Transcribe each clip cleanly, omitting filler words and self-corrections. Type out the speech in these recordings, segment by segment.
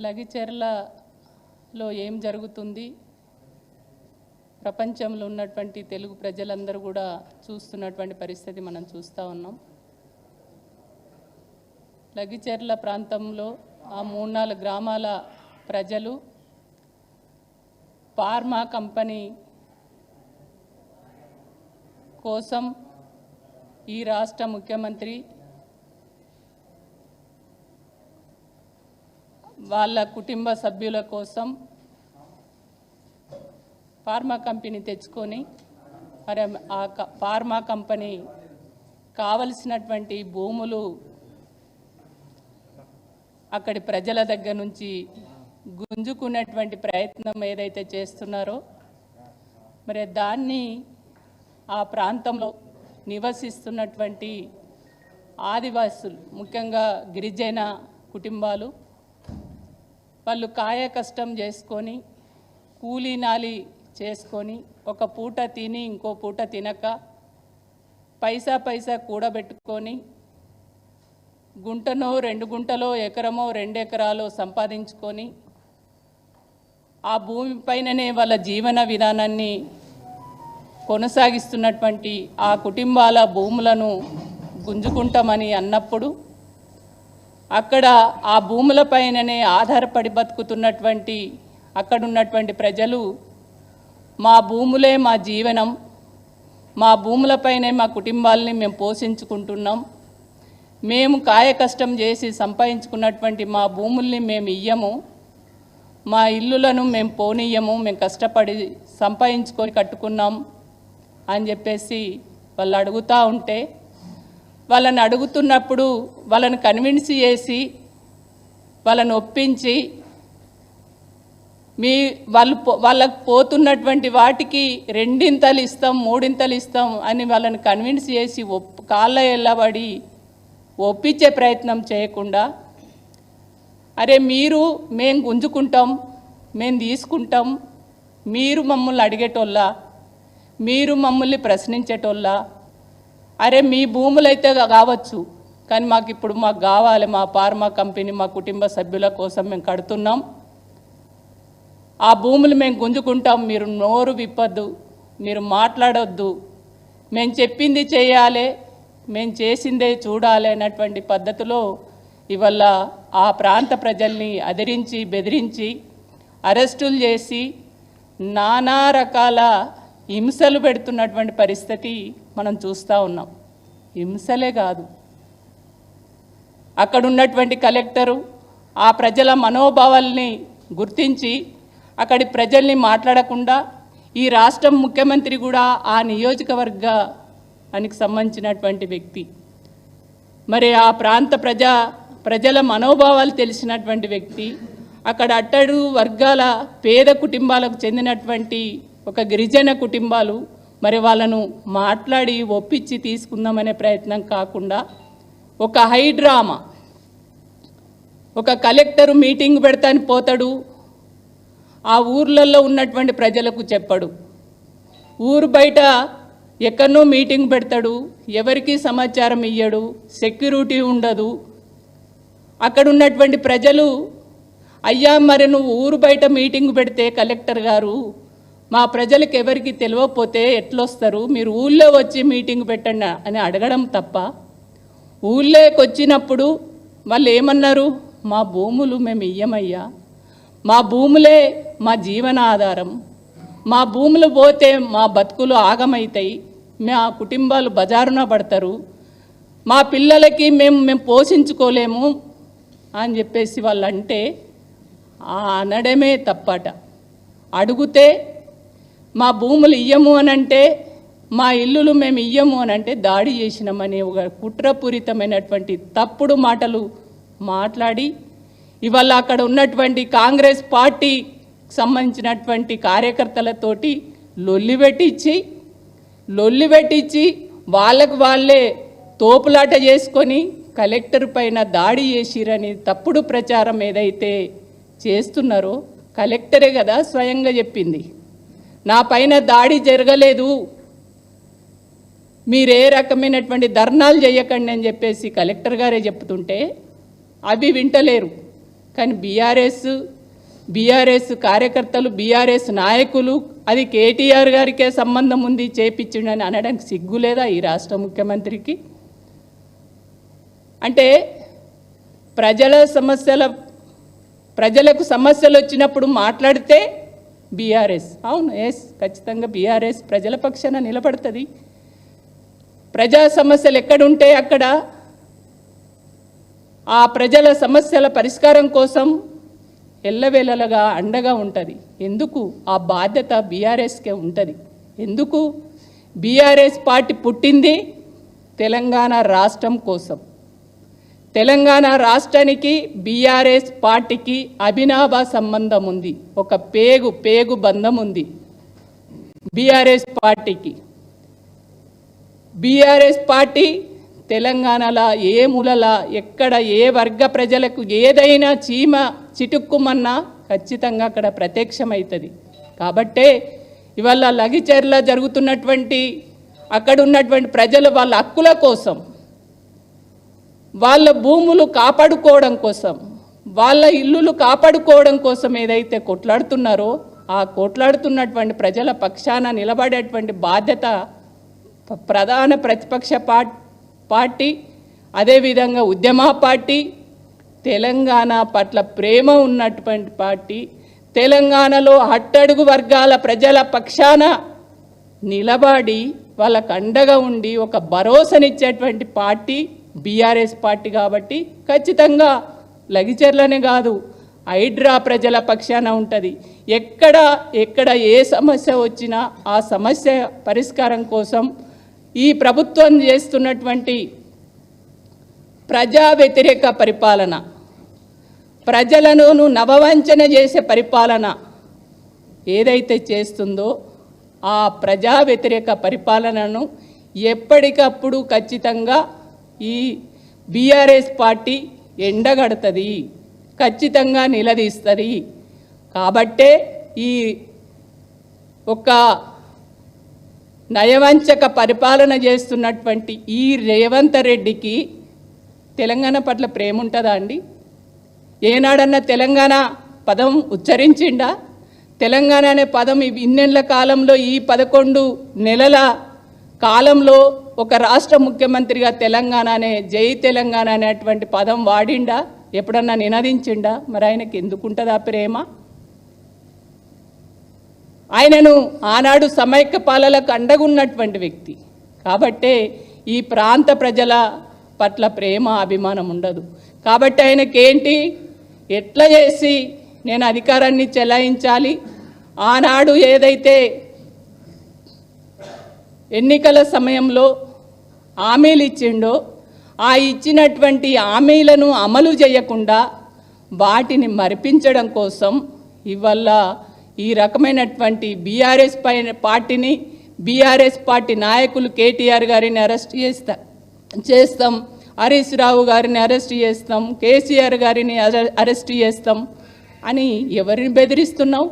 లగిచెర్లలో ఏం జరుగుతుంది, ప్రపంచంలో ఉన్నటువంటి తెలుగు ప్రజలందరూ కూడా చూస్తున్నటువంటి పరిస్థితి మనం చూస్తూ ఉన్నాం. లగిచెర్ల ప్రాంతంలో ఆ 3-4 గ్రామాల ప్రజలు ఫార్మా కంపెనీ కోసం ఈ రాష్ట్ర ముఖ్యమంత్రి వాళ్ళ కుటుంబ సభ్యుల కోసం ఫార్మా కంపెనీ తెచ్చుకొని మరి ఆ ఫార్మా కంపెనీ కావలసినటువంటి భూములు అక్కడి ప్రజల దగ్గర నుంచి గుంజుకునేటువంటి ప్రయత్నం ఏదైతే చేస్తున్నారో మరి దాన్ని ఆ ప్రాంతంలో నివసిస్తున్నటువంటి ఆదివాసులు, ముఖ్యంగా గిరిజన కుటుంబాలు, వాళ్ళు కాయ కష్టం చేసుకొని కూలీనాలి చేసుకొని ఒక పూట తిని ఇంకో పూట తినక పైసా కూడబెట్టుకొని గుంటనో 2 గుంటలో ఎకరమో 2 ఎకరాలు సంపాదించుకొని ఆ భూమిపైననే వాళ్ళ జీవన విధానాన్ని కొనసాగిస్తున్నటువంటి ఆ కుటుంబాల భూములను గుంజుకుంటామని అన్నప్పుడు అక్కడ ఆ భూములపైననే ఆధారపడి బతుకుతున్నటువంటి అక్కడున్నటువంటి ప్రజలు మా భూములే మా జీవనం, మా భూములపైనే మా కుటుంబాలని మేము పోషించుకుంటున్నాం, మేము కాయ కష్టం చేసి సంపాదించుకున్నటువంటి మా భూముల్ని మేము ఇయ్యము, మా ఇల్లులను మేము పోనీయము, మేము కష్టపడి సంపాదించుకొని కట్టుకున్నాం అని చెప్పేసి వాళ్ళు అడుగుతూ ఉంటే వాళ్ళని అడుగుతున్నప్పుడు వాళ్ళని కన్విన్స్ చేసి వాళ్ళని ఒప్పించి వాళ్ళకు పోతున్నటువంటి వాటికి 2 ఇస్తాం 3 ఇస్తాం అని వాళ్ళని కన్విన్స్ చేసి కాళ్ళ ఎల్లబడి ఒప్పించే ప్రయత్నం చేయకుండా, అరే మేము గుంజుకుంటాం, మేము తీసుకుంటాం, మీరు మమ్మల్ని అడిగేటోళ్ళ, మీరు మమ్మల్ని ప్రశ్నించేటోళ్ళ, అరే మీ భూములైతే కావచ్చు కానీ మాకు కావాలి, మా ఫార్మా కంపెనీ మా కుటుంబ సభ్యుల కోసం మేము కడుతున్నాం, ఆ భూములు మేము గుంజుకుంటాం, మీరు నోరు విప్పద్దు, మీరు మాట్లాడొద్దు, మేము చెప్పింది చేయాలి, మేము చేసిందే చూడాలి అన్నటువంటి పద్ధతిలో ఇవాళ ఆ ప్రాంత ప్రజల్ని అదిరించి బెదిరించి అరెస్టులు చేసి నానా రకాల హింసలు పెడుతున్నటువంటి పరిస్థితి మనం చూస్తూ ఉన్నాం. హింసలే కాదు, అక్కడ ఉన్నటువంటి కలెక్టరు ఆ ప్రజల మనోభావాల్ని గుర్తించి అక్కడి ప్రజల్ని మాట్లాడకుండా ఈ రాష్ట్రం ముఖ్యమంత్రి కూడా ఆ నియోజకవర్గానికి సంబంధించినటువంటి వ్యక్తి, మరి ఆ ప్రాంత ప్రజల మనోభావాలు తెలిసినటువంటి వ్యక్తి, అక్కడ అట్టడు వర్గాల పేద కుటుంబాలకు చెందినటువంటి ఒక గిరిజన కుటుంబాలు, మరి వాళ్ళను మాట్లాడి ఒప్పించి తీసుకుందామనే ప్రయత్నం కాకుండా ఒక హైడ్రామా, ఒక కలెక్టరు మీటింగ్ పెడతాని పోతాడు, ఆ ఊర్లలో ఉన్నటువంటి ప్రజలకు చెప్పడు, ఊరు బయట ఎక్కడనో మీటింగ్ పెడతాడు, ఎవరికి సమాచారం ఇయ్యడు, సెక్యూరిటీ ఉండదు. అక్కడ ఉన్నటువంటి ప్రజలు అయ్యా మరి నువ్వు ఊరు బయట మీటింగ్ పెడితే కలెక్టర్ గారు మా ప్రజలకు ఎవరికి తెలియకపోతే ఎట్లొస్తారు, మీరు ఊళ్ళో వచ్చి మీటింగ్ పెట్టండి అని అడగడం తప్ప, ఊళ్ళోకి వచ్చినప్పుడు వాళ్ళు ఏమన్నారు, మా భూములు మేము ఇయ్యమయ్యా, మా భూములే మా జీవన ఆధారం, మా భూములు పోతే మా బతుకులు ఆగమవుతాయి, మా కుటుంబాలు బజారున పడతారు, మా పిల్లలకి మేము పోషించుకోలేము అని చెప్పేసి వాళ్ళు అంటే అనడమే తప్పట. అడిగితే మా భూములు ఇయ్యము అనంటే, మా ఇల్లులు మేము ఇయ్యము అనంటే దాడి చేసినామని ఒక కుట్రపూరితమైనటువంటి తప్పుడు మాటలు మాట్లాడి ఇవాళ అక్కడ ఉన్నటువంటి కాంగ్రెస్ పార్టీ సంబంధించినటువంటి కార్యకర్తలతోటి లొల్లి పెట్టించి వాళ్ళకు వాళ్ళే తోపులాట చేసుకొని కలెక్టర్ పైన దాడి చేసిరని తప్పుడు ప్రచారం ఏదైతే చేస్తున్నారో, కలెక్టరే కదా స్వయంగా చెప్పింది, నా పైన దాడి జరగలేదు, మీరే రకమైనటువంటి ధర్నాలు చేయకండి అని చెప్పేసి కలెక్టర్ గారే చెప్తుంటే అవి వింటలేరు. కానీ బీఆర్ఎస్ కార్యకర్తలు, బీఆర్ఎస్ నాయకులు అది కేటీఆర్ గారికే సంబంధం ఉంది చేపించిండని అనడానికి సిగ్గు లేదా ఈ రాష్ట్ర ముఖ్యమంత్రికి? అంటే ప్రజలకు సమస్యలు వచ్చినప్పుడు మాట్లాడితే బీఆర్ఎస్, అవును ఖచ్చితంగా బీఆర్ఎస్ ప్రజల పక్షాన నిలబడుతుంది. ప్రజా సమస్యలు ఎక్కడుంటే అక్కడ ఆ ప్రజల సమస్యల పరిష్కారం కోసం ఎల్లవేళలుగా అండగా ఉంటుంది. ఎందుకు? ఆ బాధ్యత బీఆర్ఎస్కే ఉంటుంది. ఎందుకు? బీఆర్ఎస్ పార్టీ పుట్టింది తెలంగాణ రాష్ట్రం కోసం. తెలంగాణ రాష్ట్రానికి బీఆర్ఎస్ పార్టీకి అవినాభావ సంబంధం ఉంది. ఒక పేగు బంధం ఉంది బీఆర్ఎస్ పార్టీకి. బీఆర్ఎస్ పార్టీ తెలంగాణలో ఏ మూలల ఎక్కడ ఏ వర్గ ప్రజలకు ఏదైనా చీమ చిటుక్కుమన్నా ఖచ్చితంగా అక్కడ ప్రత్యక్షమవుతుంది. కాబట్టే ఇవాళ లగిచెర్ల జరుగుతున్నటువంటి అక్కడ ఉన్నటువంటి ప్రజలు వాళ్ళ హక్కుల కోసం, వాళ్ళ భూములు కాపాడుకోవడం కోసం, వాళ్ళ ఇల్లులు కాపాడుకోవడం కోసం ఏదైతే కొట్లాడుతున్నారో ఆ కొట్లాడుతున్నటువంటి ప్రజల పక్షాన నిలబడేటువంటి బాధ్యత ప్రధాన ప్రతిపక్ష పార్టీ, అదేవిధంగా ఉద్యమ పార్టీ, తెలంగాణ పట్ల ప్రేమ ఉన్నటువంటి పార్టీ, తెలంగాణలో అట్టడుగు వర్గాల ప్రజల పక్షాన నిలబడి వాళ్ళకు అండగా ఉండి ఒక భరోసానిచ్చేటువంటి పార్టీ బీఆర్ఎస్ పార్టీ. కాబట్టి ఖచ్చితంగా లగిచెర్లనే కాదు హైడ్రా ప్రజల పక్షాన ఉంటుంది. ఎక్కడ ఏ సమస్య వచ్చినా ఆ సమస్య పరిష్కారం కోసం ఈ ప్రభుత్వం చేస్తున్నటువంటి ప్రజా వ్యతిరేక పరిపాలన, ప్రజలను నవవంచన చేసే పరిపాలన ఏదైతే చేస్తుందో ఆ ప్రజా వ్యతిరేక పరిపాలనను ఎప్పటికప్పుడు ఖచ్చితంగా ఈ బీఆర్ఎస్ పార్టీ ఎండగడుతుంది, ఖచ్చితంగా నిలదీస్తుంది. కాబట్టే ఈ ఒక నయవంచక పరిపాలన చేస్తున్నటువంటి ఈ రేవంత్ రెడ్డికి తెలంగాణ పట్ల ప్రేమ ఉంటుందా అండి? ఏనాడన్నా తెలంగాణ పదం ఉచ్చరించిండా? తెలంగాణ అనే పదం ఇన్నేళ్ల కాలంలో ఈ 11 నెలల కాలంలో ఒక రాష్ట్ర ముఖ్యమంత్రిగా తెలంగాణ అనే జై తెలంగాణ అనేటువంటి పదం వాడిండా? ఎప్పుడన్నా నినదించిండా? మరి ఆయనకి ఎందుకుంటుందా ప్రేమ? ఆయనను ఆనాడు సమైక్య పాలనకు అండగున్నటువంటి వ్యక్తి. కాబట్టే ఈ ప్రాంత ప్రజల పట్ల ప్రేమ అభిమానం ఉండదు. కాబట్టి ఆయనకేంటి, ఎట్లా చేసి నేను అధికారాన్ని చెలాయించాలి, ఆనాడు ఏదైతే ఎన్నికల సమయంలో హామీలు ఇచ్చిండో ఆ ఇచ్చినటువంటి హామీలను అమలు చేయకుండా వాటిని మరిపించడం కోసం ఇవాళ ఈ రకమైనటువంటి బీఆర్ఎస్ పార్టీని, బీఆర్ఎస్ పార్టీ నాయకులు కేటీఆర్ గారిని అరెస్ట్ చేస్తాం, హరీష్ రావు గారిని అరెస్ట్ చేస్తాం, కేసీఆర్ గారిని అరెస్ట్ చేస్తాం అని ఎవరిని బెదిరిస్తున్నావు?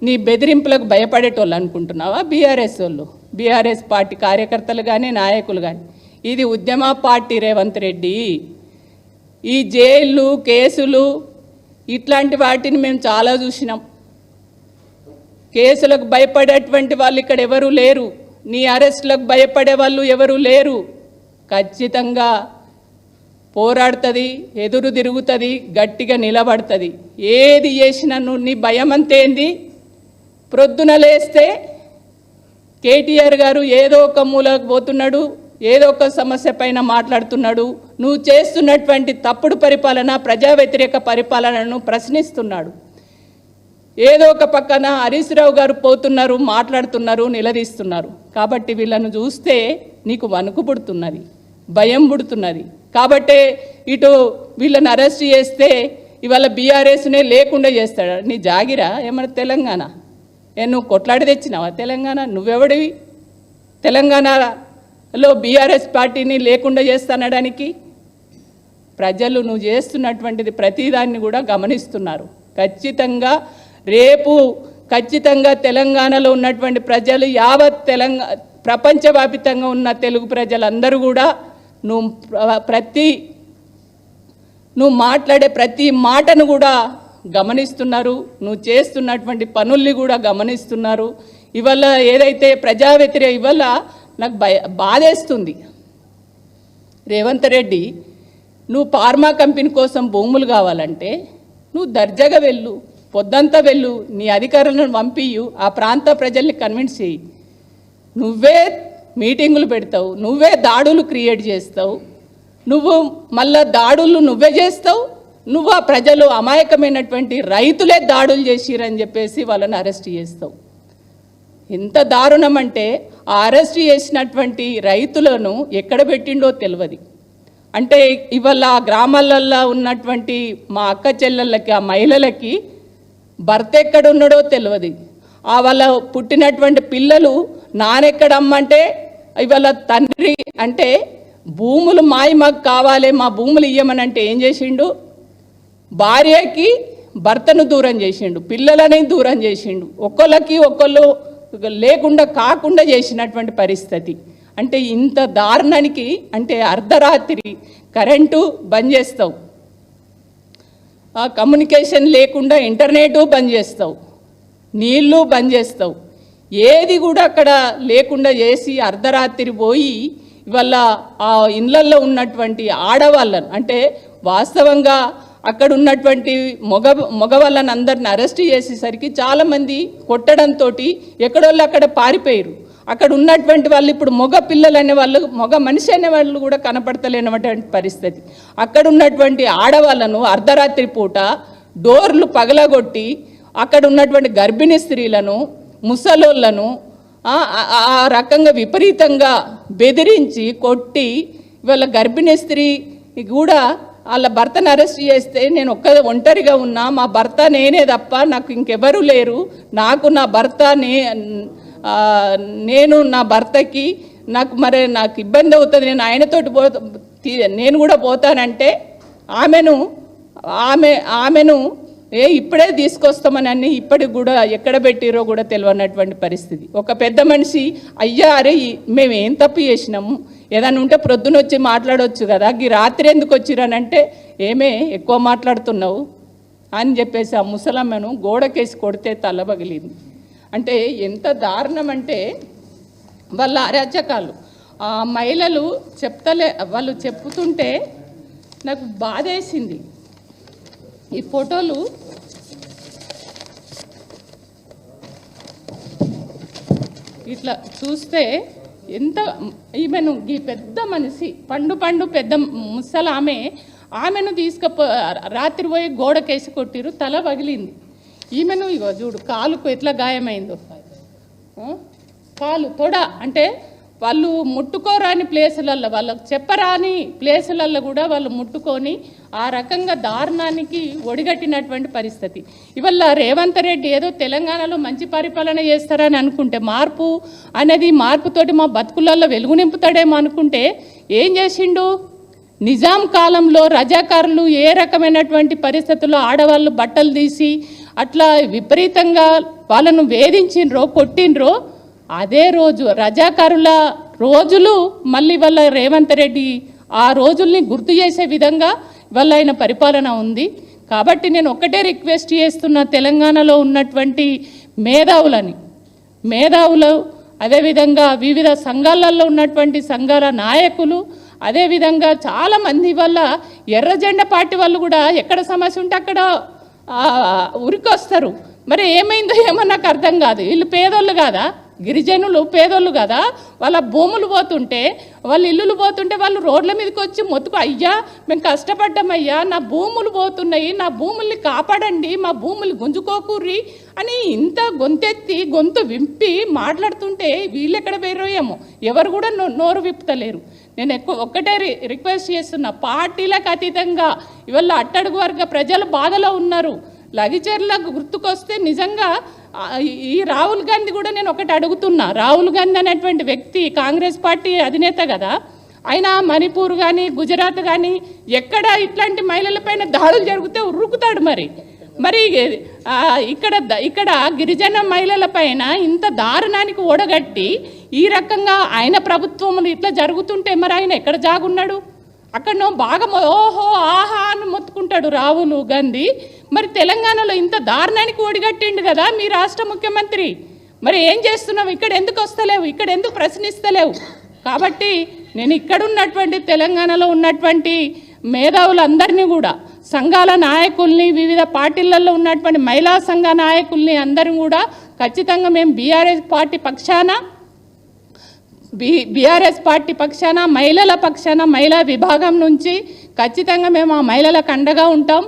నీ బెదిరింపులకు భయపడేటోళ్ళు అనుకుంటున్నావా బీఆర్ఎస్ వాళ్ళు? బీఆర్ఎస్ పార్టీ కార్యకర్తలు కానీ నాయకులు కానీ. ఇది ఉద్యమ పార్టీ రేవంత్ రెడ్డి. ఈ జైళ్ళు కేసులు ఇట్లాంటి వాటిని మేము చాలా చూసినాం. కేసులకు భయపడేటువంటి వాళ్ళు ఇక్కడ ఎవరు లేరు, నీ అరెస్టులకు భయపడే వాళ్ళు ఎవరు లేరు. ఖచ్చితంగా పోరాడుతుంది, ఎదురు తిరుగుతుంది, గట్టిగా నిలబడుతుంది. ఏది చేసినా నువ్వు నీ భయం అంతేంది? ప్రొద్దున లేస్తే కేటీఆర్ గారు ఏదో ఒక మూలకు పోతున్నాడు, ఏదో ఒక సమస్య పైన మాట్లాడుతున్నాడు, నువ్వు చేస్తున్నటువంటి తప్పుడు పరిపాలన, ప్రజా వ్యతిరేక పరిపాలనను ప్రశ్నిస్తున్నాడు. ఏదో ఒక పక్కన హరీష్ రావు గారు పోతున్నారు, మాట్లాడుతున్నారు, నిలదీస్తున్నారు. కాబట్టి వీళ్ళను చూస్తే నీకు వణుకు పుడుతున్నది, భయం పుడుతున్నది. కాబట్టే ఇటు వీళ్ళని అరెస్ట్ చేస్తే ఇవాళ బీఆర్ఎస్నే లేకుండా చేస్తాడు. నీ జాగిరా ఏమన్నా తెలంగాణ? నువ్వు కొట్లాడి తెచ్చినావా తెలంగాణ? నువ్వెవడివి తెలంగాణలో బీఆర్ఎస్ పార్టీని లేకుండా చేస్తానడానికి? ప్రజలు నువ్వు చేస్తున్నటువంటిది ప్రతిదాన్ని కూడా గమనిస్తున్నారు. ఖచ్చితంగా తెలంగాణలో ఉన్నటువంటి ప్రజలు, యావత్ ప్రపంచవ్యాప్తంగా ఉన్న తెలుగు ప్రజలందరూ కూడా నువ్వు నువ్వు మాట్లాడే ప్రతి మాటను కూడా గమనిస్తున్నారు, నువ్వు చేస్తున్నటువంటి పనుల్ని కూడా గమనిస్తున్నారు. ఇవాళ ఏదైతే ప్రజా వ్యతిరేక ఇవాళ నాకు బాధేస్తుంది. రేవంత్ రెడ్డి, నువ్వు ఫార్మా కంపెనీ కోసం భూములు కావాలంటే నువ్వు దర్జాగా వెళ్ళు, పొద్దంతా వెళ్ళు, నీ అధికారులను పంపియు, ఆ ప్రాంత ప్రజల్ని కన్విన్స్ చేయి. నువ్వే మీటింగులు పెడతావు, నువ్వే దాడులు క్రియేట్ చేస్తావు, నువ్వు మళ్ళా దాడులు నువ్వే చేస్తావు, నువ్వు ఆ ప్రజలు అమాయకమైనటువంటి రైతులే దాడులు చేసిరని చెప్పేసి వాళ్ళని అరెస్ట్ చేస్తావు. ఎంత దారుణం అంటే ఆ అరెస్ట్ చేసినటువంటి రైతులను ఎక్కడ పెట్టిండో తెలియదు. అంటే ఇవాళ గ్రామాలల్లో ఉన్నటువంటి మా అక్క చెల్లెళ్ళకి, ఆ మహిళలకి భర్త ఎక్కడున్నాడో తెలియదు. ఆ వాళ్ళ పుట్టినటువంటి పిల్లలు నానెక్కడమ్మంటే ఇవాళ తండ్రి అంటే భూములు మాకు కావాలి, మా భూములు ఇవ్వమని అంటే ఏం చేసిండు? భార్యకి భర్తను దూరం చేసిండు, పిల్లలని దూరం చేసిండు, ఒకళ్ళకి ఒకళ్ళు లేకుండా కాకుండా చేసినటువంటి పరిస్థితి. అంటే ఇంత దారుణానికి అంటే అర్ధరాత్రి కరెంటు బంద్ చేస్తావు, కమ్యూనికేషన్ లేకుండా ఇంటర్నెట్ బంద్ చేస్తావు, నీళ్ళు బంద్ చేస్తావు, ఏది కూడా అక్కడ లేకుండా చేసి అర్ధరాత్రి పోయి ఇవాళ ఆ ఇళ్ళల్లో ఉన్నటువంటి ఆడవాళ్ళను అంటే వాస్తవంగా అక్కడ ఉన్నటువంటి మగవాళ్ళని అందరిని అరెస్ట్ చేసేసరికి చాలామంది కొట్టడంతో ఎక్కడోళ్ళు అక్కడ పారిపోయారు. అక్కడ ఉన్నటువంటి వాళ్ళు ఇప్పుడు మగ పిల్లలు అనే వాళ్ళు, మగ మనిషి అనే వాళ్ళు కూడా కనపడతలేనటువంటి పరిస్థితి. అక్కడ ఉన్నటువంటి ఆడవాళ్ళను అర్ధరాత్రి పూట డోర్లు పగలగొట్టి అక్కడ ఉన్నటువంటి గర్భిణీ స్త్రీలను, ముసలోళ్ళను ఆ రకంగా విపరీతంగా బెదిరించి కొట్టి ఇవాళ గర్భిణీ స్త్రీ కూడా వాళ్ళ భర్తను అరెస్ట్ చేస్తే నేను ఒంటరిగా ఉన్నా, మా భర్త నేనే తప్ప నాకు ఇంకెవరూ లేరు, నాకు నా భర్త నేను నా భర్తకి నాకు ఇబ్బంది అవుతుంది, నేను ఆయనతోటి నేను కూడా పోతానంటే ఆమెను ఇప్పుడే తీసుకొస్తామని ఇప్పటికి కూడా ఎక్కడ పెట్టిరో కూడా తెలియనటువంటి పరిస్థితి. ఒక పెద్ద మనిషి అయ్యా అరే మేము ఏం తప్పు చేసినాము, ఏదైనా ఉంటే ప్రొద్దున వచ్చి మాట్లాడవచ్చు కదా, ఈ రాత్రి ఎందుకు వచ్చిరనంటే ఏమే ఎక్కువ మాట్లాడుతున్నావు అని చెప్పేసి ఆ ముసలమ్మను గోడకేసి కొడితే తల పగిలింది. అంటే ఎంత దారుణం అంటే వాళ్ళ అరాచకాలు. ఆ మహిళలు వాళ్ళు చెప్తుంటే నాకు బాధేసింది. ఈ ఫోటోలు ఇట్లా చూస్తే ఎంత ఈమెను ఈ పెద్ద మనిషి పండు పెద్ద ముసల ఆమెను రాత్రి పోయి గోడకేసి కొట్టిరు, తల పగిలింది. ఈమెను ఇగో చూడు కాలుకు ఎట్లా గాయమైందో, కాలు తొడ అంటే వాళ్ళు ముట్టుకోరాని ప్లేసులల్లో, వాళ్ళకు చెప్పరాని ప్లేసులల్లో కూడా వాళ్ళు ముట్టుకొని ఆ రకంగా దారుణానికి ఒడిగట్టినటువంటి పరిస్థితి. ఇవాళ రేవంత్ రెడ్డి ఏదో తెలంగాణలో మంచి పరిపాలన చేస్తారని అనుకుంటే, మార్పుతోటి మా బతుకులలో వెలుగు నింపుతాడేమో అనుకుంటే ఏం చేసిండు? నిజాం కాలంలో రజాకారులు ఏ రకమైనటువంటి పరిస్థితుల్లో ఆడవాళ్ళు బట్టలు తీసి అట్లా విపరీతంగా వాళ్ళను వేధించిండ్రో, కొట్టిండ్రో, అదే రోజు రజాకారుల రోజులు మళ్ళీ వాళ్ళ రేవంత్ రెడ్డి ఆ రోజుల్ని గుర్తు చేసే విధంగా వాళ్ళ ఆయన పరిపాలన ఉంది. కాబట్టి నేను ఒక్కటే రిక్వెస్ట్ చేస్తున్నా, తెలంగాణలో ఉన్నటువంటి మేధావులు అదేవిధంగా వివిధ సంఘాలలో ఉన్నటువంటి సంఘాల నాయకులు, అదేవిధంగా చాలామంది వల్ల ఎర్ర జెండా పార్టీ వాళ్ళు కూడా ఎక్కడ సమస్య ఉంటే అక్కడ ఉరికొస్తారు. మరి ఏమైందో ఏమో నాకు అర్థం కాదు. వీళ్ళు పేదోళ్ళు కాదా? గిరిజనులు పేదోళ్ళు కదా, వాళ్ళ భూములు పోతుంటే, వాళ్ళ ఇల్లులు పోతుంటే వాళ్ళు రోడ్ల మీదకి వచ్చి మొత్తుకు అయ్యా మేము కష్టపడ్డామయ్యా, నా భూములు పోతున్నాయి, నా భూముల్ని కాపాడండి, మా భూములు గుంజుకోకూర్రి అని ఇంత గొంతెత్తి గొంతు వింపి మాట్లాడుతుంటే వీళ్ళు ఎక్కడ పోయారేమో, ఎవరు కూడా నోరు విప్పుతలేరు. నేను ఒక్కటే రిక్వెస్ట్ చేస్తున్నా, పార్టీలకు అతీతంగా ఇవాళ అట్టడుగు వర్గ ప్రజలు బాధలో ఉన్నారు. లగిచర్లకు గుర్తుకొస్తే నిజంగా ఈ రాహుల్ గాంధీ కూడా నేను ఒకటి అడుగుతున్నా. రాహుల్ గాంధీ అనేటువంటి వ్యక్తి కాంగ్రెస్ పార్టీ అధినేత కదా, ఆయన మణిపూర్ కానీ గుజరాత్ కానీ ఎక్కడ ఇట్లాంటి మహిళలపైన దాడులు జరిగితే ఉరుకుతాడు. మరి ఇక్కడ గిరిజన మహిళలపైన ఇంత దారుణానికి ఓడగట్టి ఈ రకంగా ఆయన ప్రభుత్వములు ఇట్లా జరుగుతుంటే మరి ఆయన ఎక్కడ జాగున్నాడు? అక్కడ బాగా ఓహో ఆహా అని మొత్తుకుంటాడు రాహుల్ గాంధీ. మరి తెలంగాణలో ఇంత దారుణానికి ఒడిగట్టిండు కదా మీ రాష్ట్ర ముఖ్యమంత్రి. మరి ఏం చేస్తున్నావు? ఇక్కడ ఎందుకు వస్తలేవు? ఇక్కడ ఎందుకు ప్రశ్నిస్తలేవు? కాబట్టి నేను ఇక్కడ ఉన్నటువంటి తెలంగాణలో ఉన్నటువంటి మేధావులందరినీ కూడా, సంఘాల నాయకుల్ని, వివిధ పార్టీలలో ఉన్నటువంటి మహిళా సంఘ నాయకుల్ని అందరినీ కూడా ఖచ్చితంగా మేము బీఆర్ఎస్ పార్టీ పక్షాన మహిళల పక్షాన మహిళా విభాగం నుంచి ఖచ్చితంగా మేము ఆ మహిళలకు అండగా ఉంటాం.